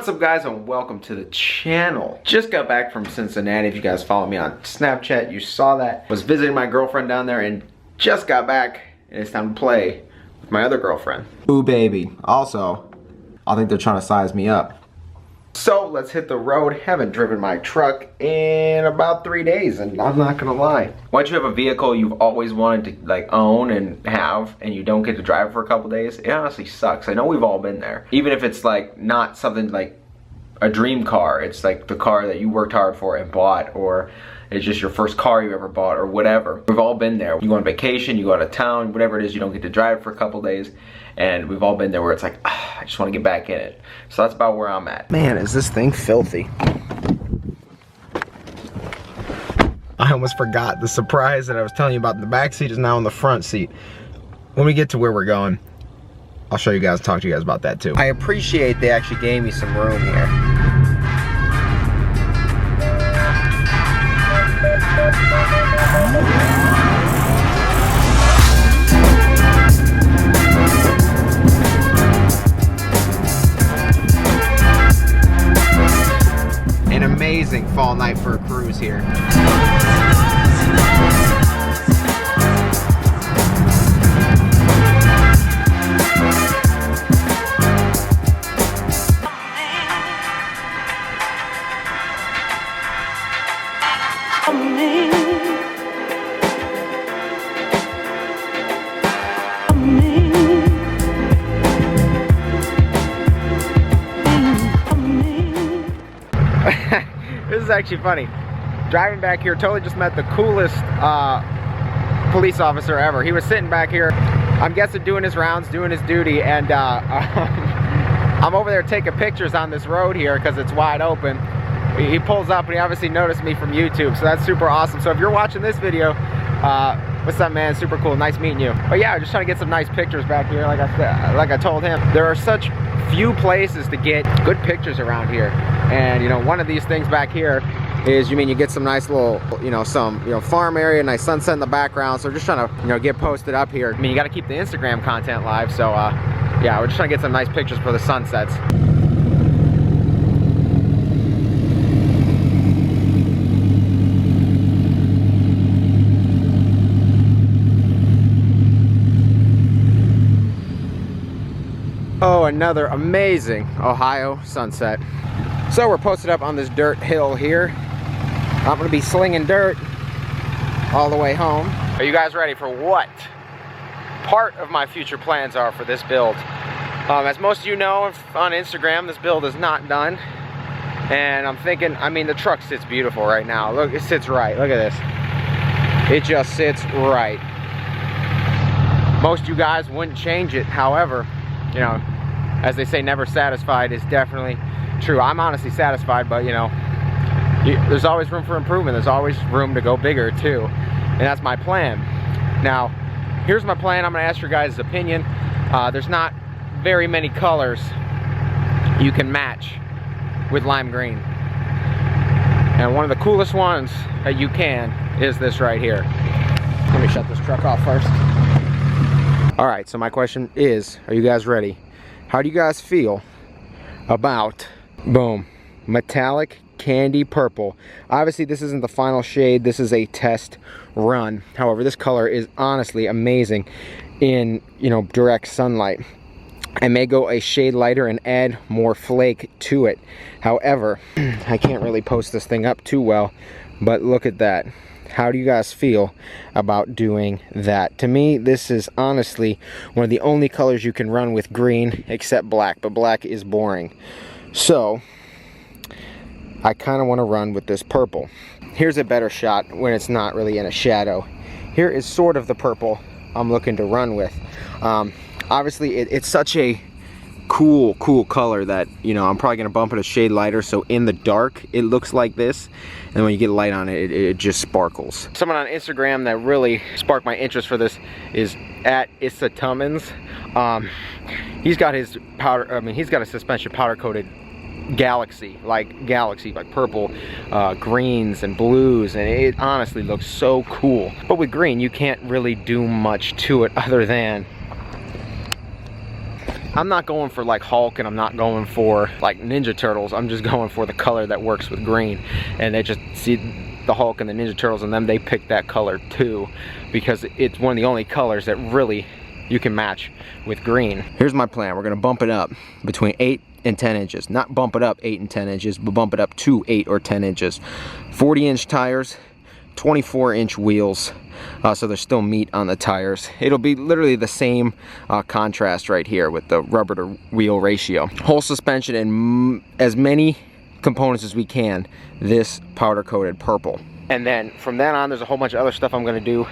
What's up guys, and welcome to the channel. Just got back from Cincinnati. If you guys follow me on Snapchat, you saw that. Was visiting my girlfriend down there and just got back, and it's time to play with my other girlfriend. Ooh baby. Also, I think they're trying to size me up. So let's hit the road. Haven't driven my truck in about 3 days, and I'm not gonna lie. Once you have a vehicle you've always wanted to like own and have, and you don't get to drive it for a couple days, it honestly sucks. I know we've all been there. Even if it's like not something like a dream car, it's like the car that you worked hard for and bought, or it's just your first car you ever bought, or whatever. We've all been there. You go on vacation, you go out of town, whatever it is, you don't get to drive for a couple days, and we've all been there where it's like, I just want to get back in it. So that's about where I'm at. Man, is this thing filthy. I almost forgot the surprise that I was telling you about in the back seat is now in the front seat. When we get to where we're going, I'll show you guys, talk to you guys about that too. I appreciate they actually gave me some room here. An amazing fall night for a cruise here. This is actually funny. Driving back here, totally just met the coolest police officer ever. He was sitting back here, I'm guessing doing his rounds, doing his duty, and I'm over there taking pictures on this road here because it's wide open. He pulls up and he obviously noticed me from YouTube, so that's super awesome. So if you're watching this video, what's up, man? Super cool, nice meeting you. But yeah, just trying to get some nice pictures back here. Like I said, like I told him, there are such few places to get good pictures around here, and you know, one of these things back here is, you get some nice little, some farm area, nice sunset in the background. So we're just trying to get posted up here. I mean, you got to keep the Instagram content live, so yeah, we're just trying to get some nice pictures for the sunsets. Oh, another amazing Ohio sunset. So we're posted up on this dirt hill here. I'm gonna be slinging dirt all the way home. Are you guys ready for what part of my future plans are for this build? As most of you know on Instagram, this build is not done. And I'm thinking, the truck sits beautiful right now. Look, it sits right, look at this. It just sits right. Most of you guys wouldn't change it, however, as they say, never satisfied is definitely true. I'm honestly satisfied, but there's always room for improvement. There's always room to go bigger too, and that's my plan. Now, here's my plan. I'm gonna ask your guys' opinion. There's not very many colors you can match with lime green, and one of the coolest ones that you can is this right here. Let me shut this truck off first. All right, so my question is, are you guys ready? How do you guys feel about, boom, metallic candy purple? Obviously, this isn't the final shade. This is a test run. However, this color is honestly amazing in, direct sunlight. I may go a shade lighter and add more flake to it. However, I can't really post this thing up too well, but look at that. How do you guys feel about doing that? To me, this is honestly one of the only colors you can run with green, except black, but black is boring. So, I kind of want to run with this purple. Here's a better shot when it's not really in a shadow. Here is sort of the purple I'm looking to run with. Obviously, it's such a cool color that, I'm probably going to bump it a shade lighter, so in the dark, it looks like this. And when you get light on it, it just sparkles. Someone on Instagram that really sparked my interest for this is @CUMMINS. He's got his powder, he's got a suspension powder coated galaxy, like purple, greens and blues, and it honestly looks so cool. But with green, you can't really do much to it other than I'm not going for like Hulk, and I'm not going for like Ninja Turtles. I'm just going for the color that works with green. And they just see the Hulk and the Ninja Turtles, and then they pick that color too, because it's one of the only colors that really you can match with green. Here's my plan. We're gonna bump it up between 8 and 10 inches. Not bump it up 8 and 10 inches, but bump it up to 8 or 10 inches. 40-inch tires, 24-inch wheels. So there's still meat on the tires. It'll be literally the same contrast right here with the rubber to wheel ratio. Whole suspension and as many components as we can, this powder coated purple. And then from then on, there's a whole bunch of other stuff I'm gonna do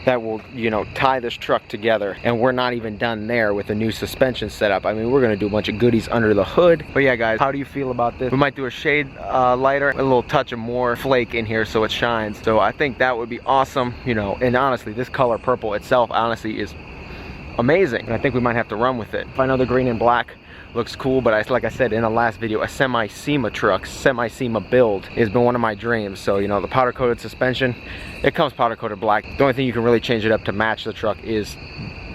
that will, you know, tie this truck together. And we're not even done there with the new suspension setup. I mean, we're gonna do a bunch of goodies under the hood. But yeah, guys, how do you feel about this? We might do a shade lighter, a little touch of more flake in here so it shines. So I think that would be awesome, you know. And honestly, this color purple itself, honestly, is amazing. And I think we might have to run with it. I know the green and black looks cool, but like I said in the last video, a semi-SEMA truck, semi-SEMA build has been one of my dreams. So, you know, the powder coated suspension, it comes powder coated black. The only thing you can really change it up to match the truck is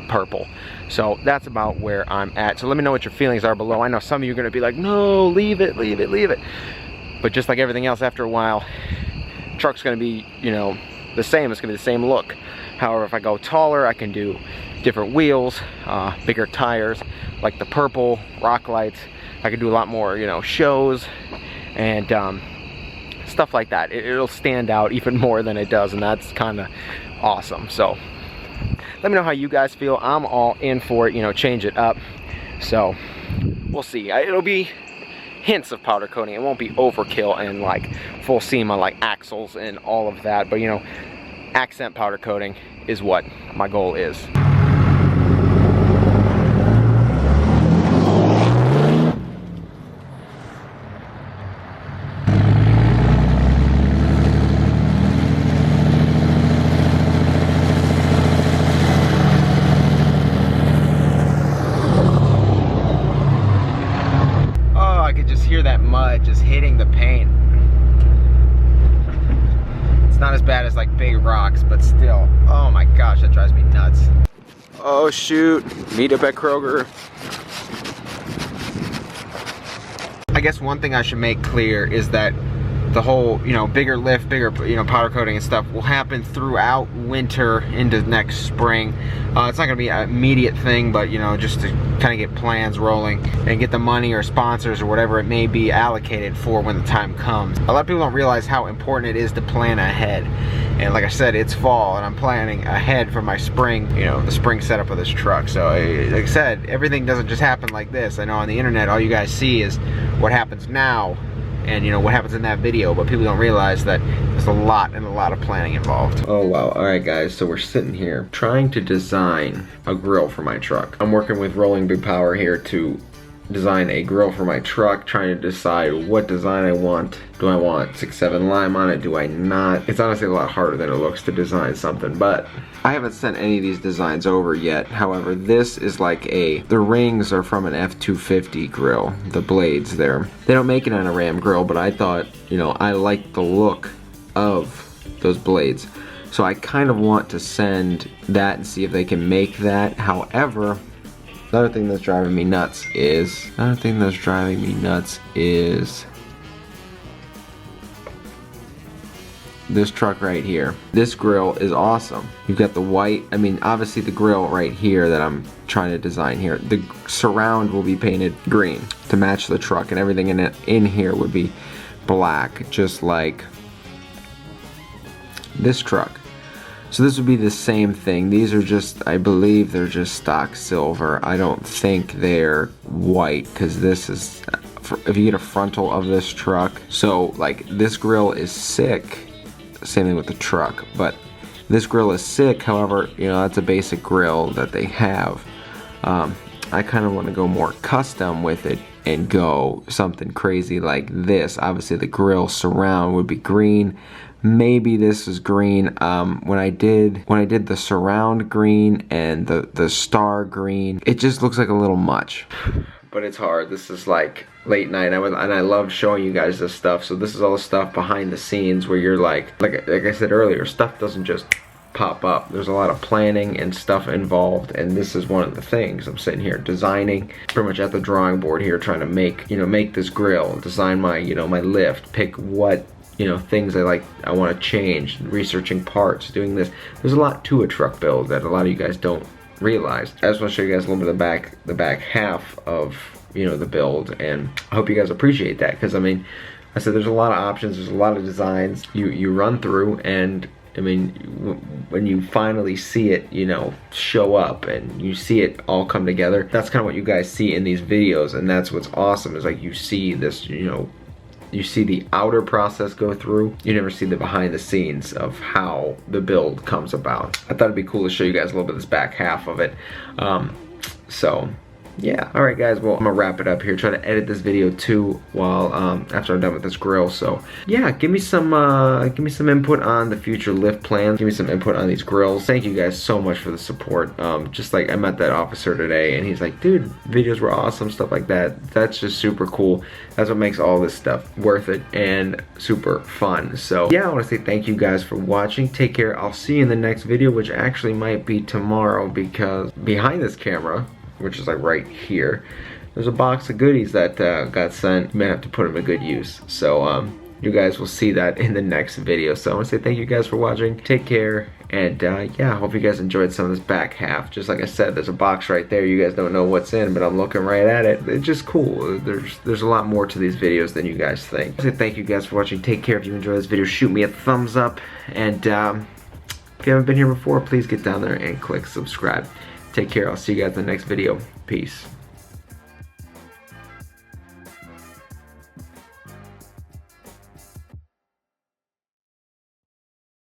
purple. So that's about where I'm at. So let me know what your feelings are below. I know some of you are gonna be like, no, leave it, leave it, leave it. But just like everything else, after a while, truck's gonna be, you know, the same. It's gonna be the same look. However, if I go taller, I can do different wheels, bigger tires, like the purple, rock lights. I can do a lot more, you know, shows and stuff like that. It'll stand out even more than it does, and that's kind of awesome. So let me know how you guys feel. I'm all in for it, you know, change it up. So we'll see. It'll be hints of powder coating. It won't be overkill and like full SEMA like axles and all of that, but you know, accent powder coating is what my goal is. That mud just hitting the paint. It's not as bad as like big rocks, but still, oh my gosh, that drives me nuts. Oh shoot, meet up at Kroger. I guess one thing I should make clear is that the whole, you know, bigger lift, bigger, you know, powder coating and stuff will happen throughout winter into next spring. It's not gonna be an immediate thing, but you know, just to kind of get plans rolling and get the money or sponsors or whatever it may be allocated for when the time comes. A lot of people don't realize how important it is to plan ahead. And like I said, it's fall and I'm planning ahead for my spring, you know, the spring setup of this truck. So like I said, everything doesn't just happen like this. I know on the internet, all you guys see is what happens now and you know what happens in that video, but people don't realize that there's a lot of planning involved. Oh wow, alright guys, so we're sitting here trying to design a grill for my truck. I'm working with Rolling Big Power here to design a grill for my truck, trying to decide what design I want. Do I want 6-7 lime on it? Do I not? It's honestly a lot harder than it looks to design something, but I haven't sent any of these designs over yet. However, this is like the rings are from an F-250 grill, the blades there. They don't make it on a Ram grill, but I thought, you know, I like the look of those blades. So I kind of want to send that and see if they can make that. However, another thing that's driving me nuts is this truck right here. This grill is awesome. You've got the white, I mean, obviously the grill right here that I'm trying to design here. The surround will be painted green to match the truck, and everything in here would be black, just like this truck. So this would be the same thing. These are just, I believe they're just stock silver. I don't think they're white, because this is, if you get a frontal of this truck, so like this grill is sick. Same thing with the truck, but this grill is sick. However, you know, that's a basic grill that they have. I kind of want to go more custom with it and go something crazy like this. Obviously the grill surround would be green. Maybe this is green. When I did the surround green and the star green, it just looks like a little much. But it's hard. This is like late night, and I love showing you guys this stuff. So this is all the stuff behind the scenes where you're like I said earlier, stuff doesn't just pop up. There's a lot of planning and stuff involved, and this is one of the things. I'm sitting here designing, pretty much at the drawing board here, trying to make, you know, make this grill, design my, you know, my lift, pick what, you know, things I want to change, researching parts, doing this. There's a lot to a truck build that a lot of you guys don't realize. I just want to show you guys a little bit of the back half of, you know, the build, and I hope you guys appreciate that, because I mean, I said there's a lot of options, there's a lot of designs you run through, and I mean, when you finally see it, you know, show up and you see it all come together, that's kind of what you guys see in these videos, and that's what's awesome, is like you see this, you know, you see the outer process go through, you never see the behind the scenes of how the build comes about. I thought it'd be cool to show you guys a little bit of this back half of it. So yeah, all right guys, well, I'm gonna wrap it up here, try to edit this video too while after I'm done with this grill. So yeah, give me some input on the future lift plans, give me some input on these grills. Thank you guys so much for the support. Just like I met that officer today and he's like, dude, videos were awesome, stuff like that. That's just super cool. That's what makes all this stuff worth it and super fun. So yeah, I want to say thank you guys for watching. Take care. I'll see you in the next video, which actually might be tomorrow, because behind this camera, which is like right here, there's a box of goodies that got sent. You may have to put them to good use. So you guys will see that in the next video. So I want to say thank you guys for watching. Take care, and yeah, I hope you guys enjoyed some of this back half. Just like I said, there's a box right there. You guys don't know what's in, but I'm looking right at it. It's just cool. There's a lot more to these videos than you guys think. I say thank you guys for watching. Take care. If you enjoyed this video, shoot me a thumbs up, and if you haven't been here before, please get down there and click subscribe. Take care. I'll see you guys in the next video. Peace.